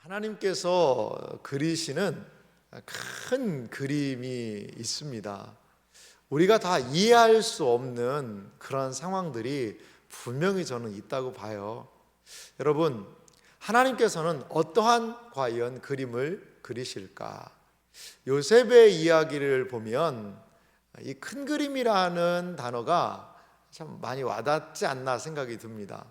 하나님께서 그리시는 큰 그림이 있습니다. 우리가 다 이해할 수 없는 그런 상황들이 분명히 저는 있다고 봐요. 여러분, 하나님께서는 어떠한 과연 그림을 그리실까? 요셉의 이야기를 보면 이 큰 그림이라는 단어가 참 많이 와닿지 않나 생각이 듭니다.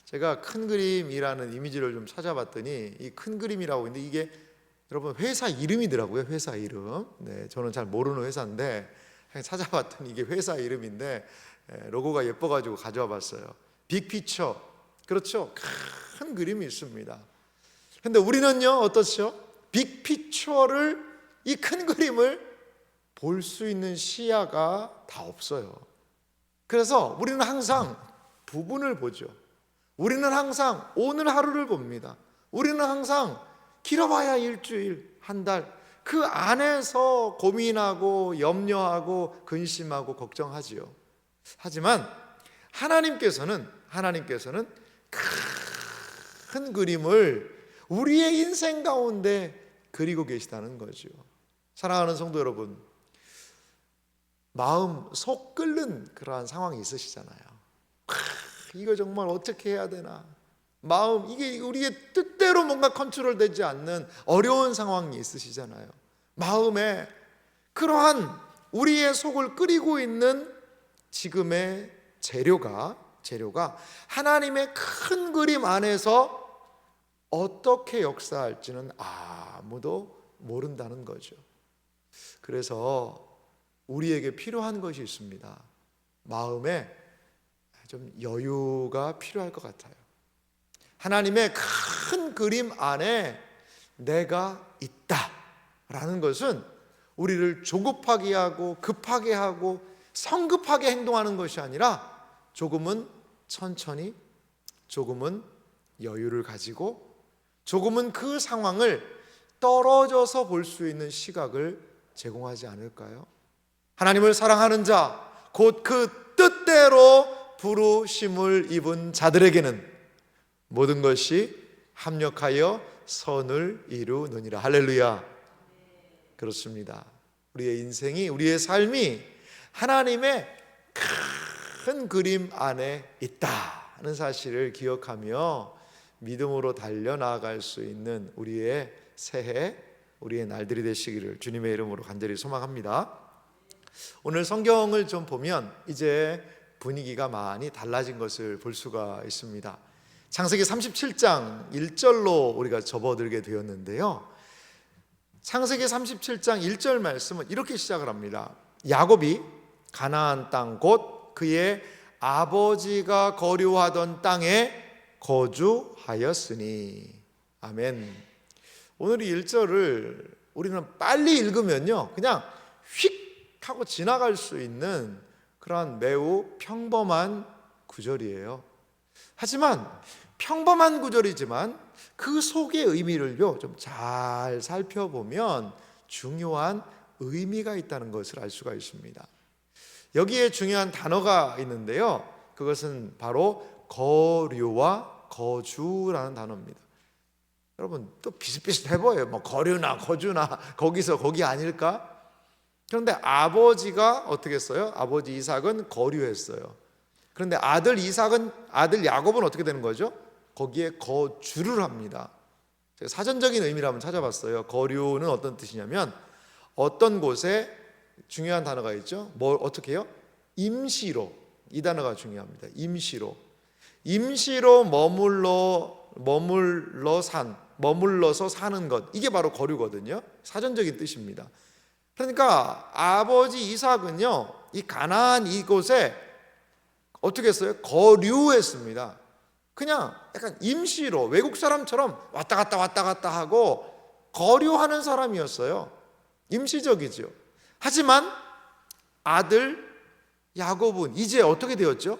제가 큰 그림이라는 이미지를 좀 찾아봤더니 이 큰 그림이라고 했는데 이게 여러분 회사 이름이더라고요. 회사 이름. 네, 저는 잘 모르는 회사인데 찾아봤더니 이게 회사 이름인데 로고가 예뻐가지고 가져와 봤어요. 빅피처. 그렇죠. 큰 그림이 있습니다. 근데 우리는요 어떻죠? 빅피처를, 이 큰 그림을 볼 수 있는 시야가 다 없어요. 그래서 우리는 항상 부분을 보죠. 우리는 항상 오늘 하루를 봅니다. 우리는 항상 길어봐야 일주일, 한 달, 그 안에서 고민하고 염려하고 근심하고 걱정하지요. 하지만 하나님께서는 큰 그림을 우리의 인생 가운데 그리고 계시다는 거죠. 사랑하는 성도 여러분, 마음 속 끓는 그러한 상황이 있으시잖아요. 이거 정말 어떻게 해야 되나? 마음, 이게 우리의 뜻대로 뭔가 컨트롤 되지 않는 어려운 상황이 있으시잖아요. 마음에 그러한 우리의 속을 끓이고 있는 지금의 재료가 하나님의 큰 그림 안에서 어떻게 역사할지는 아무도 모른다는 거죠. 그래서 우리에게 필요한 것이 있습니다. 마음에 좀 여유가 필요할 것 같아요. 하나님의 큰 그림 안에 내가 있다라는 것은 우리를 조급하게 하고 급하게 하고 성급하게 행동하는 것이 아니라 조금은 천천히, 조금은 여유를 가지고, 조금은 그 상황을 떨어져서 볼 수 있는 시각을 제공하지 않을까요? 하나님을 사랑하는 자, 곧 그 뜻대로 부르심을 입은 자들에게는 모든 것이 합력하여 선을 이루느니라. 할렐루야. 그렇습니다. 우리의 인생이, 우리의 삶이 하나님의 큰 그림 안에 있다는 사실을 기억하며 믿음으로 달려나갈 수 있는 우리의 새해, 우리의 날들이 되시기를 주님의 이름으로 간절히 소망합니다. 오늘 성경을 좀 보면 이제 분위기가 많이 달라진 것을 볼 수가 있습니다. 창세기 37장 1절로 우리가 접어들게 되었는데요, 창세기 37장 1절 말씀은 이렇게 시작을 합니다. 야곱이 가나안 땅 곧 그의 아버지가 거류하던 땅에 거주하였으니. 아멘. 오늘 이 1절을 우리는 빨리 읽으면요 그냥 휙 하고 지나갈 수 있는 그런 매우 평범한 구절이에요. 하지만 평범한 구절이지만 그 속의 의미를요 좀 잘 살펴보면 중요한 의미가 있다는 것을 알 수가 있습니다. 여기에 중요한 단어가 있는데요, 그것은 바로 거류와 거주라는 단어입니다. 여러분 또 비슷비슷해 보여요. 뭐 거류나 거주나 거기서 거기 아닐까? 그런데 아버지가 어떻게 했어요? 아버지 이삭은 거류했어요. 그런데 아들 야곱은 어떻게 되는 거죠? 거기에 거주를 합니다. 제가 사전적인 의미를 한번 찾아봤어요. 거류는 어떤 뜻이냐면 어떤 곳에 중요한 단어가 있죠. 뭘 어떻게 해요? 임시로. 이 단어가 중요합니다. 임시로 머물러서 사는 것, 이게 바로 거류거든요. 사전적인 뜻입니다. 그러니까 아버지 이삭은요 이 가나안 이곳에 어떻게 했어요? 거류했습니다. 그냥 약간 임시로 외국 사람처럼 왔다 갔다 하고 거류하는 사람이었어요. 임시적이죠. 하지만 아들 야곱은 이제 어떻게 되었죠?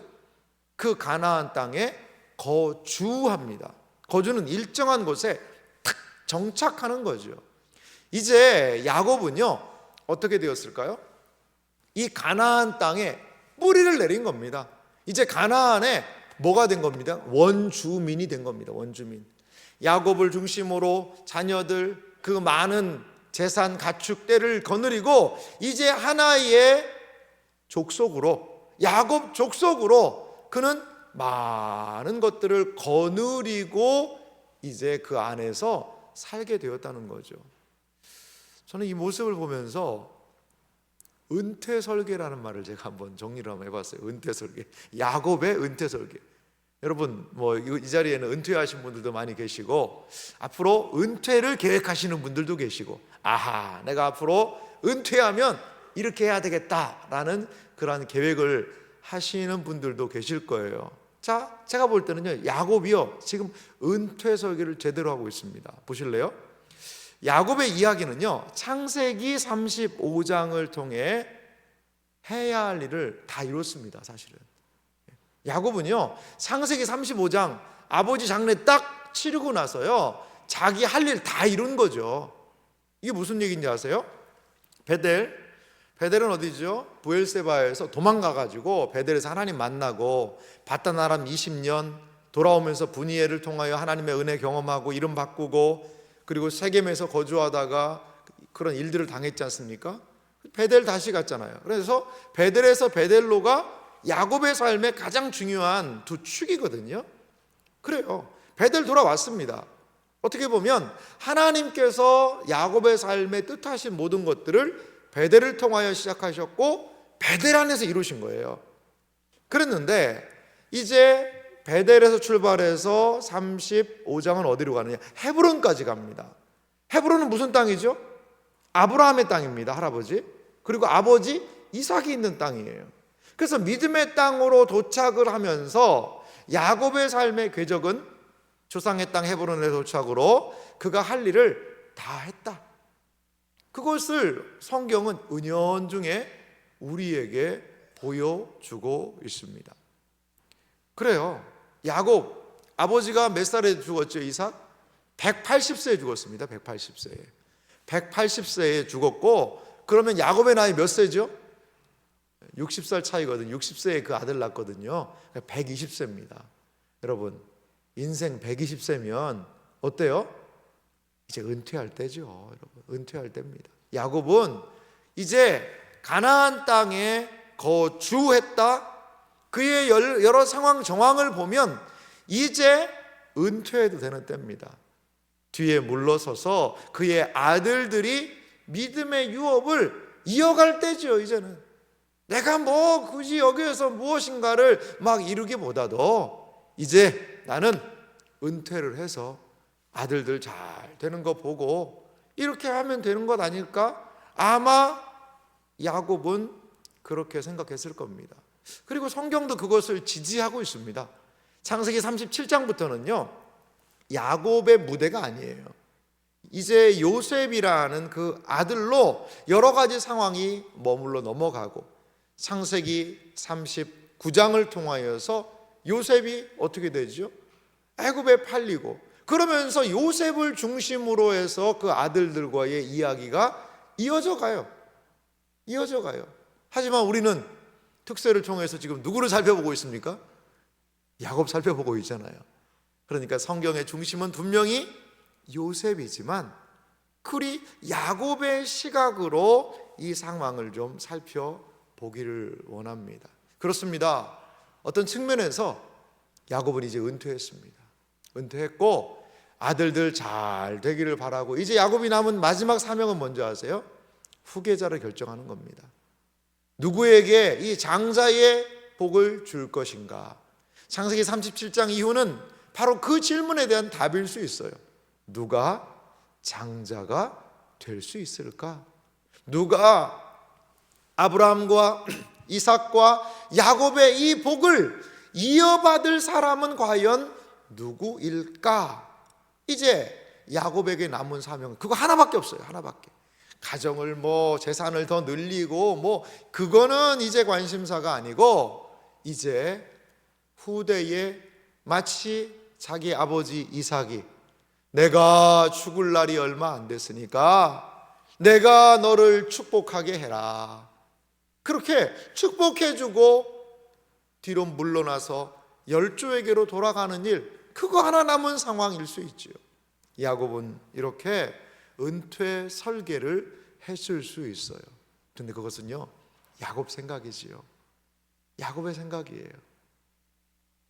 그 가나안 땅에 거주합니다. 거주는 일정한 곳에 탁 정착하는 거죠. 이제 야곱은요 어떻게 되었을까요? 이 가나안 땅에 뿌리를 내린 겁니다. 이제 가나안에 뭐가 된 겁니다? 원주민이 된 겁니다. 원주민. 야곱을 중심으로 자녀들 그 많은 재산 가축대를 거느리고 이제 하나의 족속으로, 야곱 족속으로 그는 많은 것들을 거느리고 이제 그 안에서 살게 되었다는 거죠. 저는 이 모습을 보면서 은퇴 설계라는 말을 제가 한번 정리를 한번 해봤어요. 은퇴 설계, 야곱의 은퇴 설계. 여러분 뭐 이 자리에는 은퇴하신 분들도 많이 계시고 앞으로 은퇴를 계획하시는 분들도 계시고, 아하, 내가 앞으로 은퇴하면 이렇게 해야 되겠다라는 그런 계획을 하시는 분들도 계실 거예요. 자, 제가 볼 때는요, 야곱이요 지금 은퇴 설계를 제대로 하고 있습니다. 보실래요? 야곱의 이야기는요, 창세기 35장을 통해 해야 할 일을 다 이뤘습니다. 사실은 야곱은요, 창세기 35장 아버지 장례 딱 치르고 나서요, 자기 할 일 다 이룬 거죠. 이게 무슨 얘기인지 아세요? 베델은 어디죠? 부엘세바에서 도망가가지고 베델에서 하나님 만나고 바단 아람 20년 돌아오면서 분이엘을 통하여 하나님의 은혜 경험하고 이름 바꾸고, 그리고 세겜에서 거주하다가 그런 일들을 당했지 않습니까? 베델 다시 갔잖아요. 그래서 베델에서 베델로가 야곱의 삶의 가장 중요한 두 축이거든요. 그래요, 베델 돌아왔습니다. 어떻게 보면 하나님께서 야곱의 삶에 뜻하신 모든 것들을 베델을 통하여 시작하셨고 베델 안에서 이루신 거예요. 그랬는데 이제 베델에서 출발해서 35장은 어디로 가느냐? 헤브론까지 갑니다. 헤브론은 무슨 땅이죠? 아브라함의 땅입니다. 할아버지, 그리고 아버지 이삭이 있는 땅이에요. 그래서 믿음의 땅으로 도착을 하면서 야곱의 삶의 궤적은 조상의 땅 헤브론의 도착으로 그가 할 일을 다 했다. 그것을 성경은 은연중에 우리에게 보여주고 있습니다. 그래요, 야곱 아버지가 몇 살에 죽었죠? 이삭 180세에 죽었습니다. 180세에 죽었고, 그러면 야곱의 나이 몇 세죠? 60살 차이거든요. 60세에 그 아들 낳거든요. 120세입니다. 여러분, 인생 120세면 어때요? 이제 은퇴할 때죠. 여러분, 은퇴할 때입니다. 야곱은 이제 가나안 땅에 거주했다. 그의 여러 상황 정황을 보면 이제 은퇴해도 되는 때입니다. 뒤에 물러서서 그의 아들들이 믿음의 유업을 이어갈 때죠. 이제는 내가 뭐 굳이 여기에서 무엇인가를 막 이루기보다도 이제 나는 은퇴를 해서 아들들 잘 되는 거 보고 이렇게 하면 되는 것 아닐까? 아마 야곱은 그렇게 생각했을 겁니다. 그리고 성경도 그것을 지지하고 있습니다. 창세기 37장부터는요 야곱의 무대가 아니에요. 이제 요셉이라는 그 아들로 여러 가지 상황이 머물러 넘어가고, 창세기 39장을 통하여서 요셉이 어떻게 되죠? 애굽에 팔리고, 그러면서 요셉을 중심으로 해서 그 아들들과의 이야기가 이어져 가요. 하지만 우리는 특세를 통해서 지금 누구를 살펴보고 있습니까? 야곱 살펴보고 있잖아요. 그러니까 성경의 중심은 분명히 요셉이지만 우리 야곱의 시각으로 이 상황을 좀 살펴보기를 원합니다. 그렇습니다. 어떤 측면에서 야곱은 이제 은퇴했고 아들들 잘 되기를 바라고, 이제 야곱이 남은 마지막 사명은 뭔지 아세요? 후계자를 결정하는 겁니다. 누구에게 이 장자의 복을 줄 것인가? 창세기 37장 이후는 바로 그 질문에 대한 답일 수 있어요. 누가 장자가 될 수 있을까? 누가 아브라함과 이삭과 야곱의 이 복을 이어받을 사람은 과연 누구일까? 이제 야곱에게 남은 사명은 그거 하나밖에 없어요. 하나밖에. 가정을 뭐 재산을 더 늘리고 뭐 그거는 이제 관심사가 아니고, 이제 후대에 마치 자기 아버지 이삭이 내가 죽을 날이 얼마 안 됐으니까 내가 너를 축복하게 해라, 그렇게 축복해주고 뒤로 물러나서 열조에게로 돌아가는 일, 그거 하나 남은 상황일 수 있죠. 야곱은 이렇게 은퇴 설계를 했을 수 있어요. 그런데 그것은요, 야곱 생각이지요. 야곱의 생각이에요.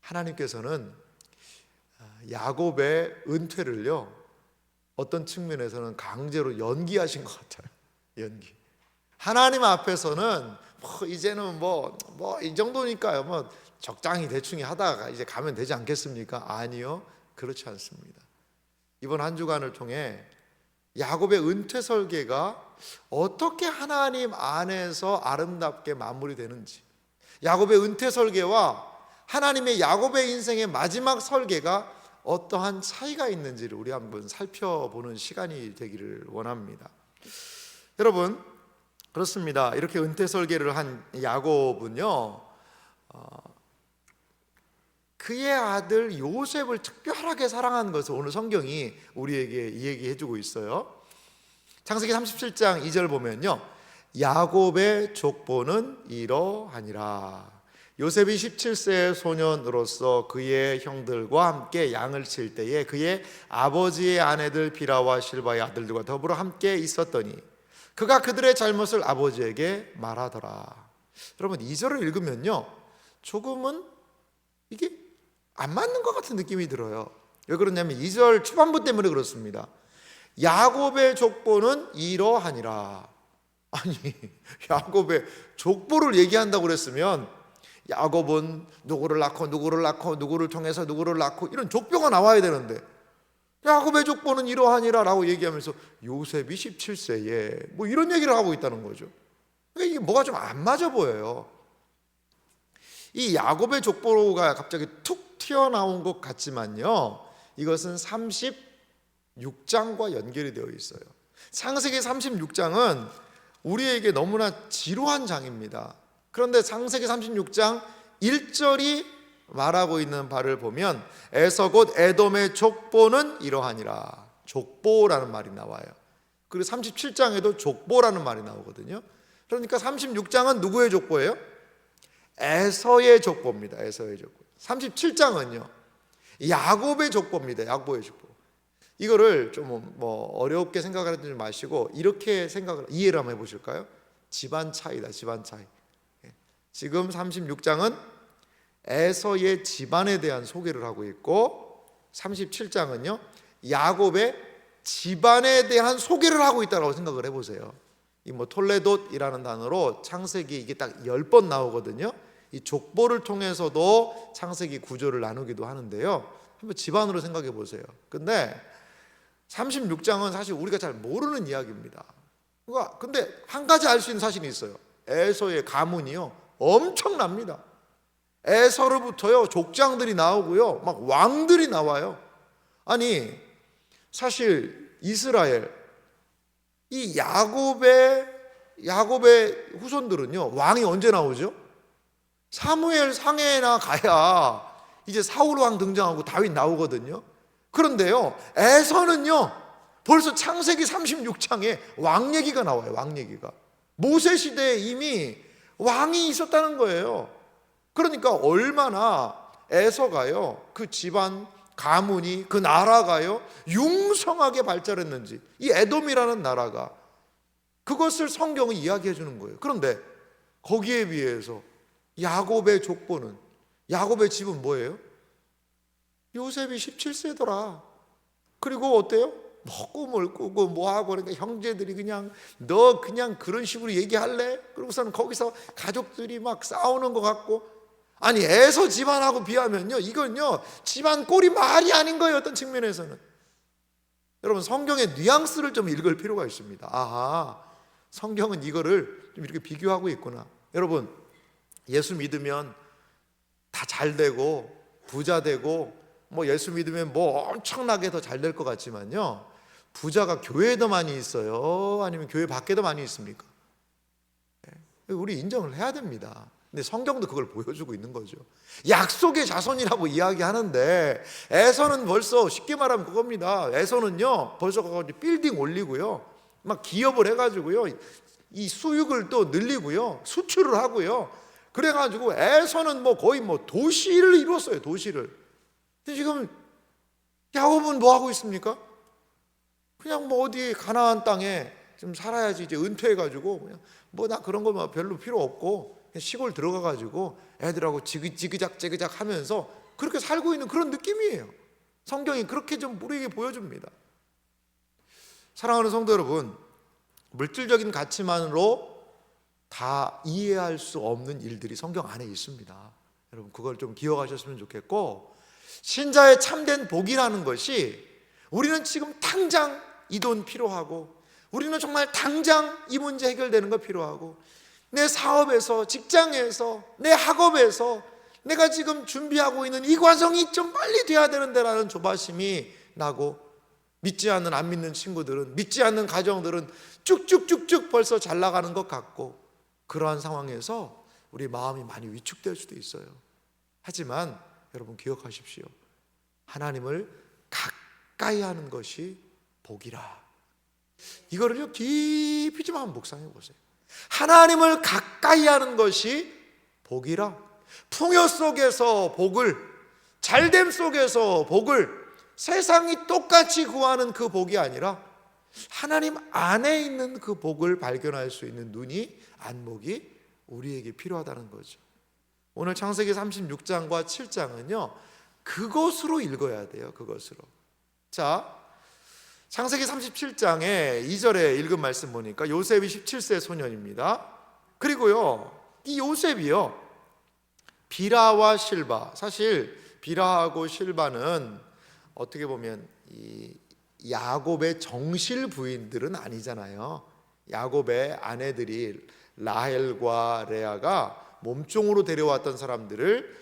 하나님께서는 야곱의 은퇴를요, 어떤 측면에서는 강제로 연기하신 것 같아요. 연기. 하나님 앞에서는 이제는 이 정도니까요, 적당히 대충히 하다가 이제 가면 되지 않겠습니까? 아니요, 그렇지 않습니다. 이번 한 주간을 통해 야곱의 은퇴 설계가 어떻게 하나님 안에서 아름답게 마무리되는지, 야곱의 은퇴 설계와 하나님의 야곱의 인생의 마지막 설계가 어떠한 차이가 있는지를 우리 한번 살펴보는 시간이 되기를 원합니다. 여러분, 그렇습니다. 이렇게 은퇴 설계를 한 야곱은요, 그의 아들 요셉을 특별하게 사랑한 것을 오늘 성경이 우리에게 이야기해 주고 있어요. 창세기 37장 2절 보면요, 야곱의 족보는 이러하니라. 요셉이 17세의 소년으로서 그의 형들과 함께 양을 칠 때에 그의 아버지의 아내들 비라와 실바의 아들들과 더불어 함께 있었더니 그가 그들의 잘못을 아버지에게 말하더라. 여러분, 2절을 읽으면요, 조금은 이게 안 맞는 것 같은 느낌이 들어요. 왜 그러냐면 2절 초반부 때문에 그렇습니다. 야곱의 족보는 이러하니라. 아니, 야곱의 족보를 얘기한다고 그랬으면 야곱은 누구를 낳고 누구를 낳고 누구를 통해서 누구를 낳고 이런 족보가 나와야 되는데, 야곱의 족보는 이러하니라 라고 얘기하면서 요셉이 17세에 이런 얘기를 하고 있다는 거죠. 그러니까 이게 뭐가 좀 안 맞아 보여요. 이 야곱의 족보가 갑자기 툭 튀어나온 것 같지만요, 이것은 36장과 연결이 되어 있어요. 창세기 36장은 우리에게 너무나 지루한 장입니다. 그런데 창세기 36장 1절이 말하고 있는 바를 보면 에서 곧 에돔의 족보는 이러하니라. 족보라는 말이 나와요. 그리고 37장에도 족보라는 말이 나오거든요. 그러니까 36장은 누구의 족보예요? 에서의 족보입니다. 에서의 족보. 37장은요, 야곱의 족보입니다. 야곱의 족보. 이거를 좀 어렵게 생각을 하지 마시고 이렇게 이해를 한번 해보실까요? 집안 차이다. 집안 차이. 지금 36장은 에서의 집안에 대한 소개를 하고 있고 37장은요, 야곱의 집안에 대한 소개를 하고 있다고 생각을 해보세요. 이 톨레돗이라는 단어로 창세기 이게 딱 10번 나오거든요. 이 족보를 통해서도 창세기 구조를 나누기도 하는데요. 한번 집안으로 생각해 보세요. 근데 36장은 사실 우리가 잘 모르는 이야기입니다. 근데 한 가지 알 수 있는 사실이 있어요. 에서의 가문이요, 엄청납니다. 에서로부터요, 족장들이 나오고요, 막 왕들이 나와요. 아니, 사실 이스라엘, 이 야곱의 후손들은요, 왕이 언제 나오죠? 사무엘 상해나 가야 이제 사울 왕 등장하고 다윗 나오거든요. 그런데요, 에서는요, 벌써 창세기 36장에 왕 얘기가 나와요. 왕 얘기가. 모세 시대에 이미 왕이 있었다는 거예요. 그러니까 얼마나 에서가요, 그 집안 가문이, 그 나라가요, 융성하게 발달했는지, 이 에돔이라는 나라가, 그것을 성경은 이야기해 주는 거예요. 그런데 거기에 비해서 야곱의 족보는, 야곱의 집은 뭐예요? 요셉이 17세더라. 그리고 어때요? 꿈을 꾸고 뭐하고, 그러니까 형제들이 너 그런 식으로 얘기할래? 그러고서는 거기서 가족들이 막 싸우는 것 같고, 아니, 에서 집안하고 비하면요, 이건요, 집안 꼴이 말이 아닌 거예요. 어떤 측면에서는. 여러분, 성경의 뉘앙스를 좀 읽을 필요가 있습니다. 아하, 성경은 이거를 좀 이렇게 비교하고 있구나. 여러분, 예수 믿으면 다 잘 되고 부자 되고 예수 믿으면 엄청나게 더 잘 될 것 같지만요, 부자가 교회에 더 많이 있어요? 아니면 교회 밖에 더 많이 있습니까? 우리 인정을 해야 됩니다. 근데 성경도 그걸 보여주고 있는 거죠. 약속의 자손이라고 이야기하는데, 에서는 벌써 쉽게 말하면 그겁니다. 에서는요, 벌써 빌딩 올리고요, 막 기업을 해가지고요, 이 수익을 또 늘리고요, 수출을 하고요. 그래가지고 에서는 거의 도시를 이뤘어요. 도시를. 근데 지금 야곱은 뭐 하고 있습니까? 그냥 뭐 어디 가나안 땅에 좀 살아야지, 이제 은퇴해가지고 그냥 뭐 나 그런 거 별로 필요 없고 그냥 시골 들어가가지고 애들하고 지그작 하면서 그렇게 살고 있는 그런 느낌이에요. 성경이 그렇게 좀 우리에게 보여줍니다. 사랑하는 성도 여러분, 물질적인 가치만으로 다 이해할 수 없는 일들이 성경 안에 있습니다. 여러분 그걸 좀 기억하셨으면 좋겠고, 신자의 참된 복이라는 것이 우리는 지금 당장 이 돈 필요하고, 우리는 정말 당장 이 문제 해결되는 거 필요하고, 내 사업에서, 직장에서, 내 학업에서 내가 지금 준비하고 있는 이 과정이 좀 빨리 돼야 되는데라는 조바심이 나고, 믿지 않는, 안 믿는 친구들은, 믿지 않는 가정들은 쭉쭉쭉쭉 벌써 잘 나가는 것 같고, 그러한 상황에서 우리 마음이 많이 위축될 수도 있어요. 하지만 여러분 기억하십시오. 하나님을 가까이 하는 것이 복이라. 이거를요 깊이 좀 한번 묵상해 보세요. 하나님을 가까이 하는 것이 복이라. 풍요 속에서 복을, 잘됨 속에서 복을, 세상이 똑같이 구하는 그 복이 아니라 하나님 안에 있는 그 복을 발견할 수 있는 눈이, 안목이 우리에게 필요하다는 거죠. 오늘 창세기 36장과 7장은요 그것으로 읽어야 돼요. 그것으로. 자, 창세기 37장에 2절에 읽은 말씀 보니까 요셉이 17세 소년입니다. 그리고요 이 요셉이요 비라와 실바, 사실 비라하고 실바는 어떻게 보면 이 야곱의 정실 부인들은 아니잖아요. 야곱의 아내들이 라헬과 레아가 몸종으로 데려왔던 사람들을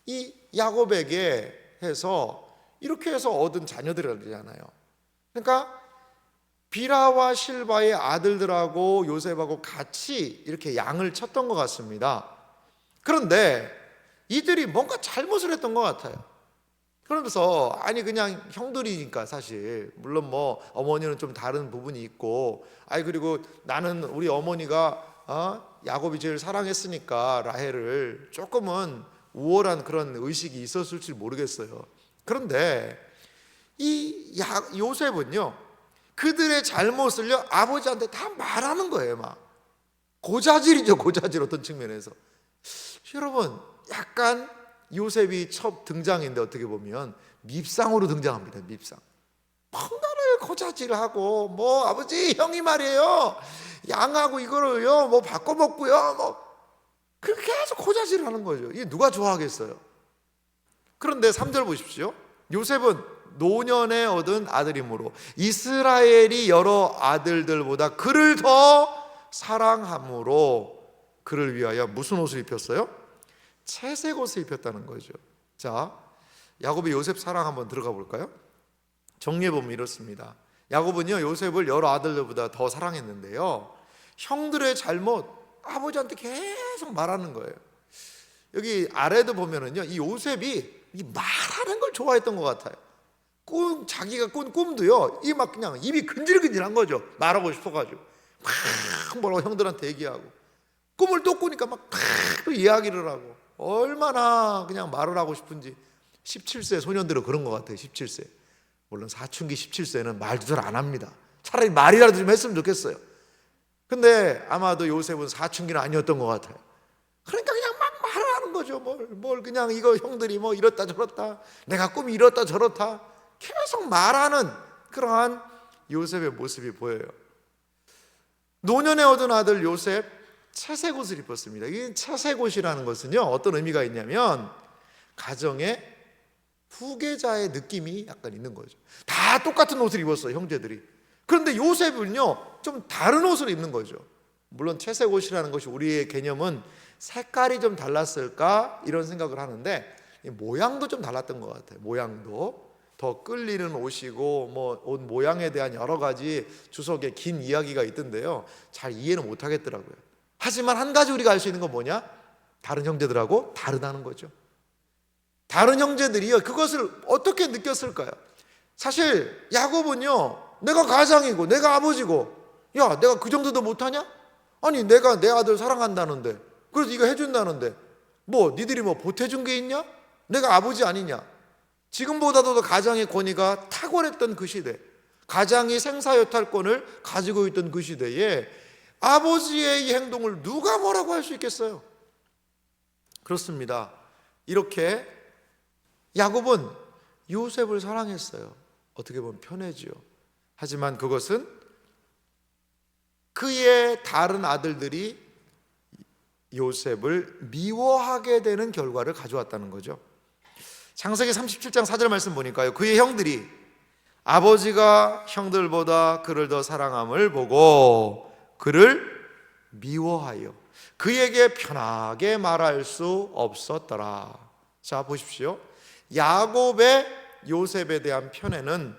이 야곱에게 해서 이렇게 해서 얻은 자녀들이잖아요. 그러니까 비라와 실바의 아들들하고 요셉하고 같이 이렇게 양을 쳤던 것 같습니다. 그런데 이들이 뭔가 잘못을 했던 것 같아요. 그러면서 아니 그냥 형들이니까, 사실 물론 뭐 어머니는 좀 다른 부분이 있고, 아니 그리고 나는 우리 어머니가 야곱이 제일 사랑했으니까 라헬을 조금은 우월한 그런 의식이 있었을지 모르겠어요. 그런데 이 요셉은요 그들의 잘못을요 아버지한테 다 말하는 거예요. 막 고자질이죠. 고자질. 어떤 측면에서 여러분 약간 요셉이 첫 등장인데 어떻게 보면 밉상으로 등장합니다. 밉상. 펑나를 고자질하고 뭐 아버지 형이 말이에요 양하고 이거를요 뭐 바꿔 먹고요 뭐 그렇게 계속 고자질을 하는 거죠. 이게 누가 좋아하겠어요? 그런데 3절 보십시오. 요셉은 노년에 얻은 아들이므로 이스라엘이 여러 아들들보다 그를 더 사랑함으로 그를 위하여 무슨 옷을 입혔어요? 채색 옷을 입혔다는 거죠. 자, 야곱이 요셉 사랑 한번 들어가 볼까요? 정리해 보면 이렇습니다. 야곱은요 요셉을 여러 아들들보다 더 사랑했는데요, 형들의 잘못 아버지한테 계속 말하는 거예요. 여기 아래도 보면은요 이 요셉이 이 말하는 걸 좋아했던 것 같아요. 자기가 꾼 꿈도요 이 막 그냥 입이 근질근질한 거죠. 말하고 싶어가지고 막 뭐라고 형들한테 얘기하고, 꿈을 또 꾸니까 막 또 이야기를 하고, 얼마나 그냥 말을 하고 싶은지. 17세 소년들은 그런 것 같아요. 17세. 물론 사춘기 17세는 말도 잘 안 합니다. 차라리 말이라도 좀 했으면 좋겠어요. 근데 아마도 요셉은 사춘기는 아니었던 것 같아요. 그러니까 그냥 막 말을 하는 거죠. 뭘 그냥 이거 형들이 뭐 이렇다 저렇다, 내가 꿈이 이렇다 저렇다 계속 말하는 그러한 요셉의 모습이 보여요. 노년에 얻은 아들 요셉 채색 옷을 입었습니다. 이 채색 옷이라는 것은요 어떤 의미가 있냐면 가정의 후계자의 느낌이 약간 있는 거죠. 다 똑같은 옷을 입었어요, 형제들이. 그런데 요셉은요 좀 다른 옷을 입는 거죠. 물론 채색 옷이라는 것이 우리의 개념은 색깔이 좀 달랐을까 이런 생각을 하는데, 모양도 좀 달랐던 것 같아요. 모양도 더 끌리는 옷이고 뭐 옷 모양에 대한 여러 가지 주석에 긴 이야기가 있던데요 잘 이해는 못 하겠더라고요. 하지만 한 가지 우리가 알 수 있는 건 뭐냐? 다른 형제들하고 다르다는 거죠. 다른 형제들이요 그것을 어떻게 느꼈을까요? 사실 야곱은요 내가 가장이고 내가 아버지고, 야 내가 그 정도도 못하냐? 아니 내가 내 아들 사랑한다는데, 그래서 이거 해준다는데 뭐 니들이 뭐 보태준 게 있냐? 내가 아버지 아니냐? 지금보다도 더 가장의 권위가 탁월했던 그 시대, 가장이 생사여탈권을 가지고 있던 그 시대에 아버지의 이 행동을 누가 뭐라고 할 수 있겠어요? 그렇습니다. 이렇게 야곱은 요셉을 사랑했어요. 어떻게 보면 편애지요. 하지만 그것은 그의 다른 아들들이 요셉을 미워하게 되는 결과를 가져왔다는 거죠. 창세기 37장 4절 말씀 보니까요, 그의 형들이 아버지가 형들보다 그를 더 사랑함을 보고 그를 미워하여 그에게 편하게 말할 수 없었더라. 자, 보십시오. 야곱의 요셉에 대한 편애는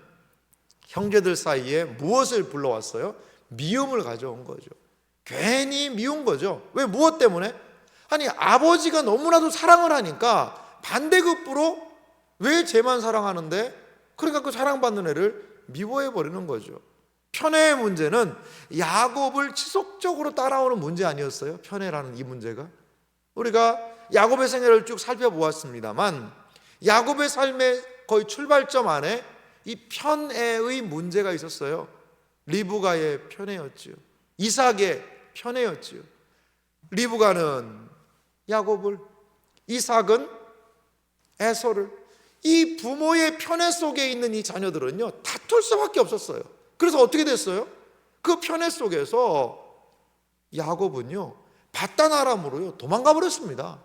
형제들 사이에 무엇을 불러왔어요? 미움을 가져온 거죠. 괜히 미운 거죠. 왜? 무엇 때문에? 아니, 아버지가 너무나도 사랑을 하니까 반대급부로 왜 쟤만 사랑하는데? 그러니까 그 사랑받는 애를 미워해 버리는 거죠. 편애의 문제는 야곱을 지속적으로 따라오는 문제 아니었어요? 편애라는 이 문제가. 우리가 야곱의 생애를 쭉 살펴보았습니다만 야곱의 삶의 거의 출발점 안에 이 편애의 문제가 있었어요. 리브가의 편애였지요. 이삭의 편애였지요. 리브가는 야곱을, 이삭은 에서를. 이 부모의 편애 속에 있는 이 자녀들은요, 다툴 수밖에 없었어요. 그래서 어떻게 됐어요? 그 편애 속에서 야곱은요, 바단 아람으로요 도망가 버렸습니다.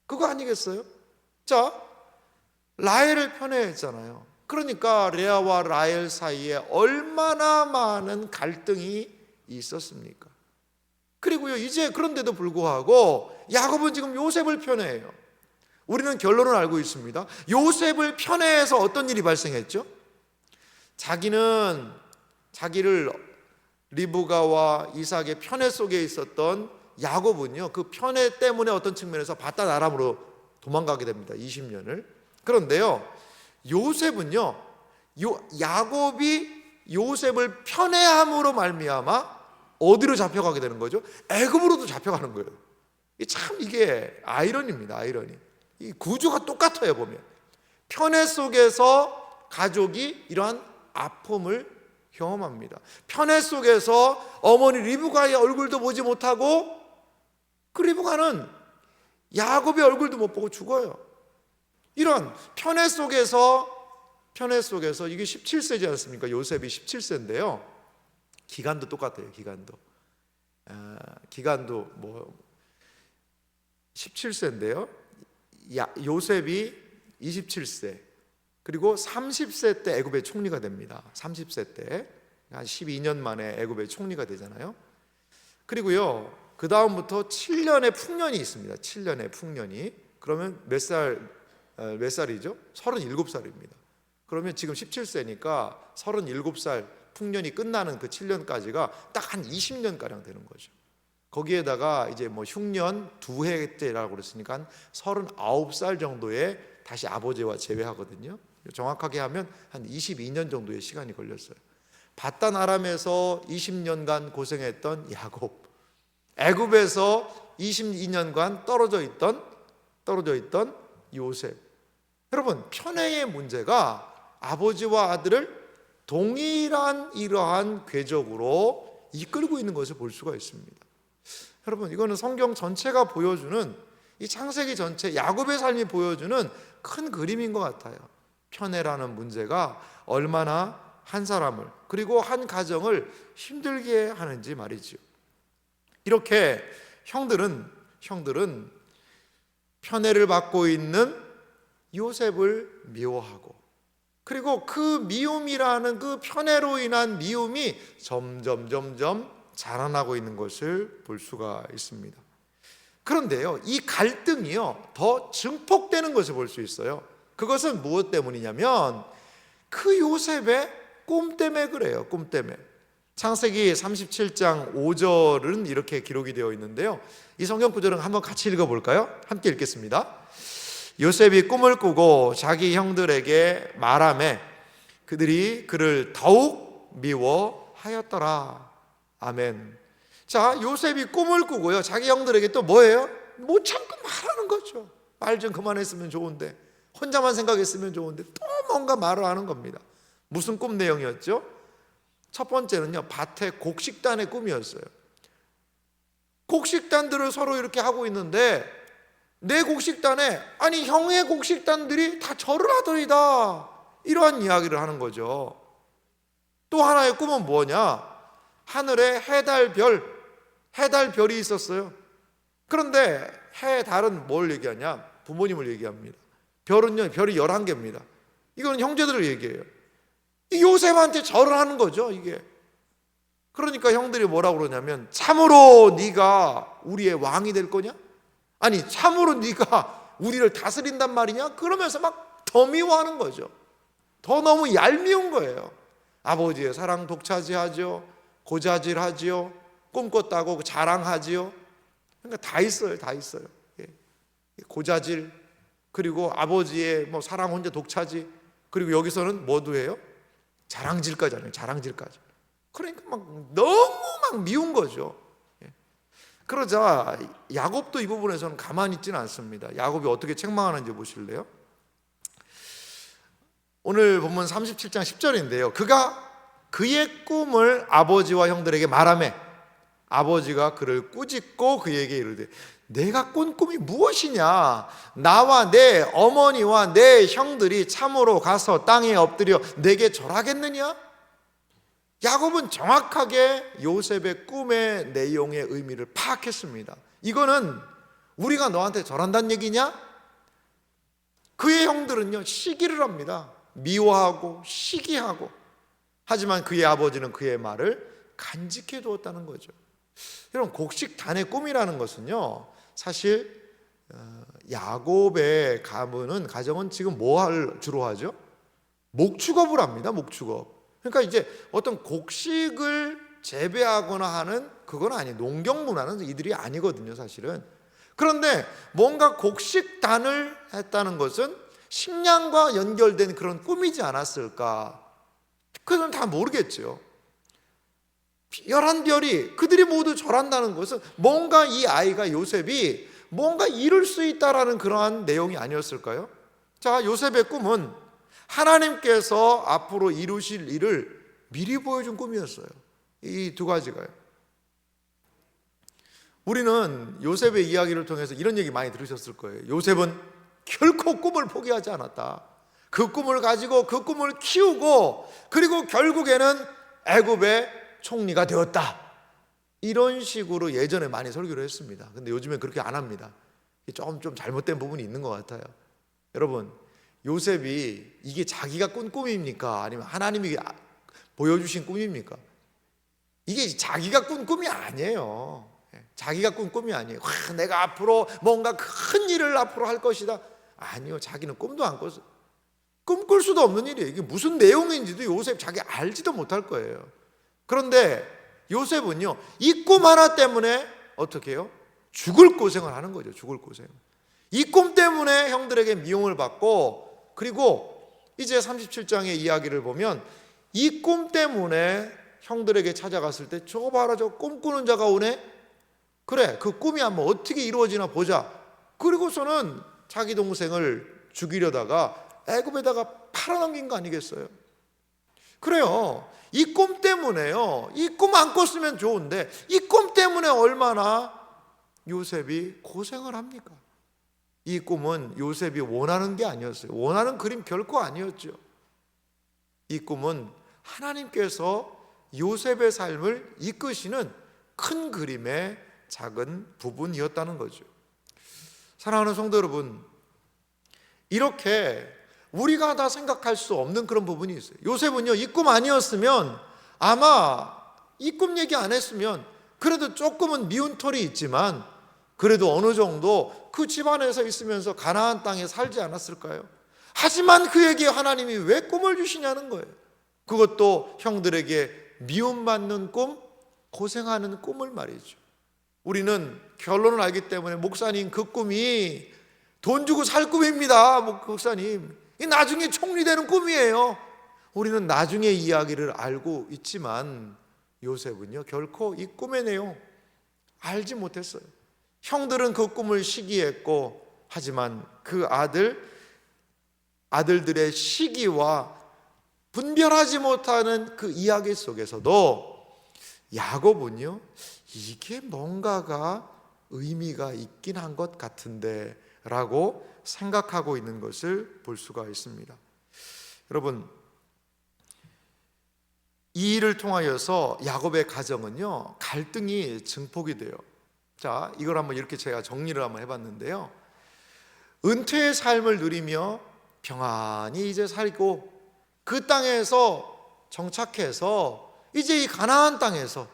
그거 아니겠어요? 자, 라헬을 편애했잖아요. 그러니까 레아와 라헬 사이에 얼마나 많은 갈등이 있었습니까? 그리고요, 이제 그런데도 불구하고 야곱은 지금 요셉을 편애해요. 우리는 결론을 알고 있습니다. 요셉을 편애해서 어떤 일이 발생했죠? 자기를 리브가와 이삭의 편애 속에 있었던 야곱은요, 그 편애 때문에 어떤 측면에서 바단 아람으로 도망가게 됩니다. 20년을. 그런데요, 요셉은요, 야곱이 요셉을 편애함으로 말미암아 어디로 잡혀가게 되는 거죠? 애굽으로도 잡혀가는 거예요. 이게 아이러니입니다. 아이러니. 이 구조가 똑같아요. 보면 편애 속에서 가족이 이러한 아픔을 경험합니다. 편애 속에서 어머니 리브가의 얼굴도 보지 못하고 그 리브가는 야곱의 얼굴도 못 보고 죽어요. 이런 편애 속에서 이게 17세지 않습니까? 요셉이 17세인데요. 기간도 똑같아요. 기간도 뭐 17세인데요. 요셉이 27세, 그리고 30세 때 애굽의 총리가 됩니다. 30세 때 한 12년 만에 애굽의 총리가 되잖아요. 그리고요, 그 다음부터 7년의 풍년이 있습니다. 7년의 풍년이. 그러면 몇 살이죠? 37살입니다. 그러면 지금 17세니까 37살 풍년이 끝나는 그 7년까지가 딱 한 20년가량 되는 거죠. 거기에다가 이제 뭐 흉년 2해 때라고 그랬으니까 한 39살 정도에 다시 아버지와 재회하거든요. 정확하게 하면 한 22년 정도의 시간이 걸렸어요. 바단 아람에서 20년간 고생했던 야곱, 애굽에서 22년간 떨어져 있던 요셉. 여러분, 편애의 문제가 아버지와 아들을 동일한 이러한 궤적으로 이끌고 있는 것을 볼 수가 있습니다. 여러분, 이거는 성경 전체가 보여주는, 이 창세기 전체 야곱의 삶이 보여주는 큰 그림인 것 같아요. 편애라는 문제가 얼마나 한 사람을, 그리고 한 가정을 힘들게 하는지 말이죠. 이렇게 형들은 편애를 받고 있는 요셉을 미워하고, 그리고 그 미움이라는 그 편애로 인한 미움이 점점 자라나고 있는 것을 볼 수가 있습니다. 그런데요, 이 갈등이요 더 증폭되는 것을 볼 수 있어요. 그것은 무엇 때문이냐면 그 요셉의 꿈 때문에 그래요. 꿈 때문에. 창세기 37장 5절은 이렇게 기록이 되어 있는데요, 이 성경 구절은 한번 같이 읽어볼까요? 함께 읽겠습니다. 요셉이 꿈을 꾸고 자기 형들에게 말하매 그들이 그를 더욱 미워하였더라. 아멘. 자, 요셉이 꿈을 꾸고요, 자기 형들에게 또 뭐예요? 못 참고 말하는 거죠. 말 좀 그만했으면 좋은데, 혼자만 생각했으면 좋은데 또 뭔가 말을 하는 겁니다. 무슨 꿈 내용이었죠? 첫 번째는요, 밭에 곡식단의 꿈이었어요. 곡식단들을 서로 이렇게 하고 있는데 내 곡식단에 아니 형의 곡식단들이 다 절을 하더이다, 이러한 이야기를 하는 거죠. 또 하나의 꿈은 뭐냐? 하늘에 해달별이 있었어요. 그런데 해달은 뭘 얘기하냐? 부모님을 얘기합니다. 별은요, 별이 11개입니다. 이거는 형제들을 얘기해요. 요셉한테 절을 하는 거죠, 이게. 그러니까 형들이 뭐라고 그러냐면, 참으로 네가 우리의 왕이 될 거냐? 아니, 참으로 네가 우리를 다스린단 말이냐? 그러면서 막 더 미워하는 거죠. 더 너무 얄미운 거예요. 아버지의 사랑 독차지하죠. 고자질하지요. 꿈꿨다고 자랑하지요. 그러니까 다 있어요, 다 있어요. 고자질, 그리고 아버지의 뭐 사랑 혼자 독차지, 그리고 여기서는 뭐도 해요? 자랑질까지 하네요. 자랑질까지. 그러니까 막 너무 막 미운 거죠. 그러자 야곱도 이 부분에서는 가만히 있지는 않습니다. 야곱이 어떻게 책망하는지 보실래요? 오늘 본문 37장 10절인데요. 그가 그의 꿈을 아버지와 형들에게 말하매 아버지가 그를 꾸짖고 그에게 이르되 내가 꾼 꿈이 무엇이냐? 나와 내 어머니와 내 형들이 참으로 가서 땅에 엎드려 내게 절하겠느냐? 야곱은 정확하게 요셉의 꿈의 내용의 의미를 파악했습니다. 이거는 우리가 너한테 절한다는 얘기냐? 그의 형들은요, 시기를 합니다. 미워하고 시기하고. 하지만 그의 아버지는 그의 말을 간직해 두었다는 거죠. 여러분, 곡식단의 꿈이라는 것은요, 사실 야곱의 가정은 지금 뭘 주로 하죠? 목축업을 합니다. 목축업. 그러니까 이제 어떤 곡식을 재배하거나 하는 그건 아니에요. 농경 문화는 이들이 아니거든요, 사실은. 그런데 뭔가 곡식단을 했다는 것은 식량과 연결된 그런 꿈이지 않았을까? 그건 다 모르겠죠. 11별이 그들이 모두 절한다는 것은 뭔가 이 아이가 요셉이 뭔가 이룰 수 있다라는 그러한 내용이 아니었을까요? 자, 요셉의 꿈은 하나님께서 앞으로 이루실 일을 미리 보여준 꿈이었어요. 이 두 가지가요. 우리는 요셉의 이야기를 통해서 이런 얘기 많이 들으셨을 거예요. 요셉은 결코 꿈을 포기하지 않았다. 그 꿈을 가지고 그 꿈을 키우고 그리고 결국에는 애굽의 총리가 되었다. 이런 식으로 예전에 많이 설교를 했습니다. 근데 요즘엔 그렇게 안 합니다. 좀 잘못된 부분이 있는 것 같아요. 여러분, 요셉이 이게 자기가 꾼 꿈입니까? 아니면 하나님이 보여주신 꿈입니까? 이게 자기가 꾼 꿈이 아니에요. 자기가 꾼 꿈이 아니에요. 내가 앞으로 뭔가 큰 일을 앞으로 할 것이다. 아니요, 자기는 꿈도 안 꿨어요. 꿈꿀 수도 없는 일이에요. 이게 무슨 내용인지도 요셉 자기 알지도 못할 거예요. 그런데 요셉은요, 이 꿈 하나 때문에 어떻게 해요? 죽을 고생을 하는 거죠. 죽을 고생. 이 꿈 때문에 형들에게 미움을 받고, 그리고 이제 37장의 이야기를 보면 이 꿈 때문에 형들에게 찾아갔을 때 저거 봐라, 저 꿈꾸는 자가 오네. 그래, 그 꿈이 한번 어떻게 이루어지나 보자. 그리고서는 자기 동생을 죽이려다가 애굽에다가 팔아넘긴 거 아니겠어요? 그래요. 이 꿈 때문에요. 이 꿈 안 꿨으면 좋은데 이 꿈 때문에 얼마나 요셉이 고생을 합니까? 이 꿈은 요셉이 원하는 게 아니었어요. 원하는 그림 결코 아니었죠. 이 꿈은 하나님께서 요셉의 삶을 이끄시는 큰 그림의 작은 부분이었다는 거죠. 사랑하는 성도 여러분, 이렇게 우리가 다 생각할 수 없는 그런 부분이 있어요. 요셉은요, 이 꿈 아니었으면 아마 이 꿈 얘기 안 했으면 그래도 조금은 미운 털이 있지만 그래도 어느 정도 그 집안에서 있으면서 가나안 땅에 살지 않았을까요? 하지만 그에게 하나님이 왜 꿈을 주시냐는 거예요. 그것도 형들에게 미움받는 꿈, 고생하는 꿈을 말이죠. 우리는 결론을 알기 때문에 목사님 그 꿈이 돈 주고 살 꿈입니다. 목사님, 이 나중에 총리 되는 꿈이에요. 우리는 나중에 이야기를 알고 있지만 요셉은요, 결코 이 꿈의 내용 알지 못했어요. 형들은 그 꿈을 시기했고, 하지만 그 아들들의 시기와 분별하지 못하는 그 이야기 속에서도 야곱은요, 이게 뭔가가 의미가 있긴 한 것 같은데 라고 생각하고 있는 것을 볼 수가 있습니다. 여러분, 이 일을 통하여서 야곱의 가정은요, 갈등이 증폭이 돼요. 자, 이걸 한번 이렇게 제가 정리를 한번 해봤는데요, 은퇴의 삶을 누리며 평안히 이제 살고 그 땅에서 정착해서 이제 이 가나안 땅에서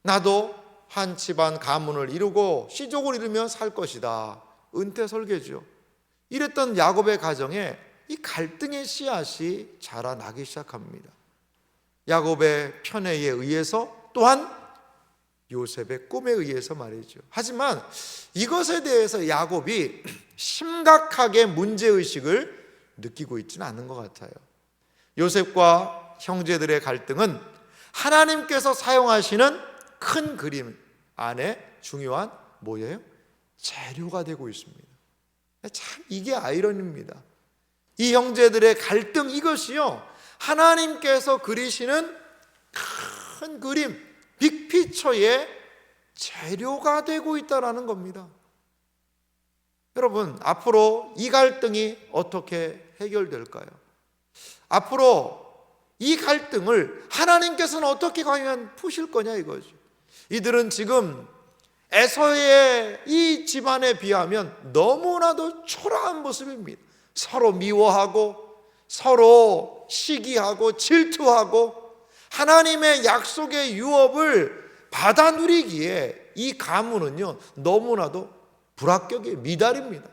나도 한 집안 가문을 이루고 시족을 이루며 살 것이다, 은퇴 설계죠. 이랬던 야곱의 가정에 이 갈등의 씨앗이 자라나기 시작합니다. 야곱의 편애에 의해서, 또한 요셉의 꿈에 의해서 말이죠. 하지만 이것에 대해서 야곱이 심각하게 문제의식을 느끼고 있지는 않은 것 같아요. 요셉과 형제들의 갈등은 하나님께서 사용하시는 큰 그림 안에 중요한 뭐예요? 재료가 되고 있습니다. 참 이게 아이러니입니다. 이 형제들의 갈등, 이것이요, 하나님께서 그리시는 큰 그림, 빅피처의 재료가 되고 있다는 겁니다. 여러분, 앞으로 이 갈등이 어떻게 해결될까요? 앞으로 이 갈등을 하나님께서는 어떻게 과연 푸실 거냐 이거죠. 이들은 지금 에서의 이 집안에 비하면 너무나도 초라한 모습입니다. 서로 미워하고 서로 시기하고 질투하고 하나님의 약속의 유업을 받아 누리기에 이 가문은요, 너무나도 불합격의 미달입니다.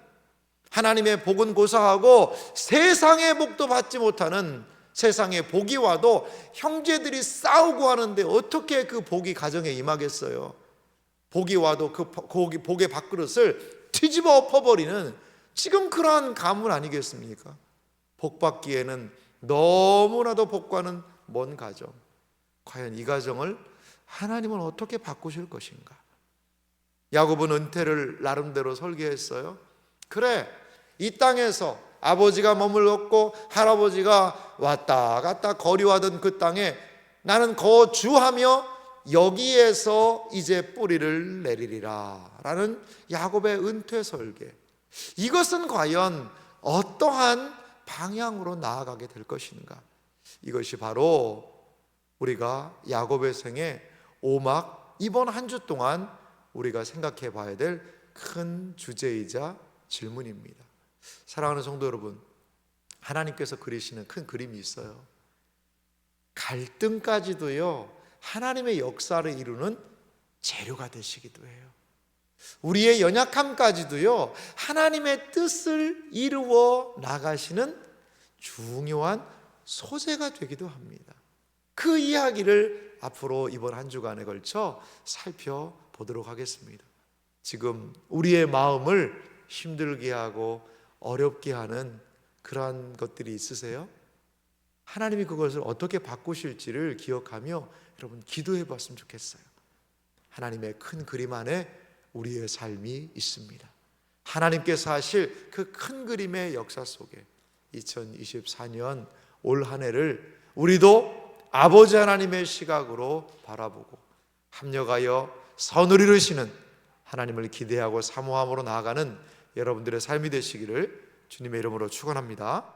하나님의 복은 고사하고 세상의 복도 받지 못하는, 세상의 복이 와도 형제들이 싸우고 하는데 어떻게 그 복이 가정에 임하겠어요? 복이 와도 그 복의 밥그릇을 뒤집어 엎어버리는 지금 그러한 가문 아니겠습니까? 복 받기에는 너무나도 복과는 먼 가정. 과연 이 가정을 하나님은 어떻게 바꾸실 것인가? 야곱은 은퇴를 나름대로 설계했어요. 그래, 이 땅에서 아버지가 머물렀고 할아버지가 왔다 갔다 거류하던 그 땅에 나는 거주하며 여기에서 이제 뿌리를 내리리라 라는 야곱의 은퇴 설계, 이것은 과연 어떠한 방향으로 나아가게 될 것인가? 이것이 바로 우리가 야곱의 생애 오막 이번 한 주 동안 우리가 생각해 봐야 될 큰 주제이자 질문입니다. 사랑하는 성도 여러분, 하나님께서 그리시는 큰 그림이 있어요. 갈등까지도요, 하나님의 역사를 이루는 재료가 되시기도 해요. 우리의 연약함까지도요, 하나님의 뜻을 이루어 나가시는 중요한 소재가 되기도 합니다. 그 이야기를 앞으로 이번 한 주간에 걸쳐 살펴보도록 하겠습니다. 지금 우리의 마음을 힘들게 하고 어렵게 하는 그러한 것들이 있으세요? 하나님이 그것을 어떻게 바꾸실지를 기억하며 여러분 기도해 봤으면 좋겠어요. 하나님의 큰 그림 안에 우리의 삶이 있습니다. 하나님께서 하실 그 큰 그림의 역사 속에 2024년 올 한 해를 우리도 아버지 하나님의 시각으로 바라보고 합력하여 선을 이루시는 하나님을 기대하고 사모함으로 나아가는 여러분들의 삶이 되시기를 주님의 이름으로 축원합니다.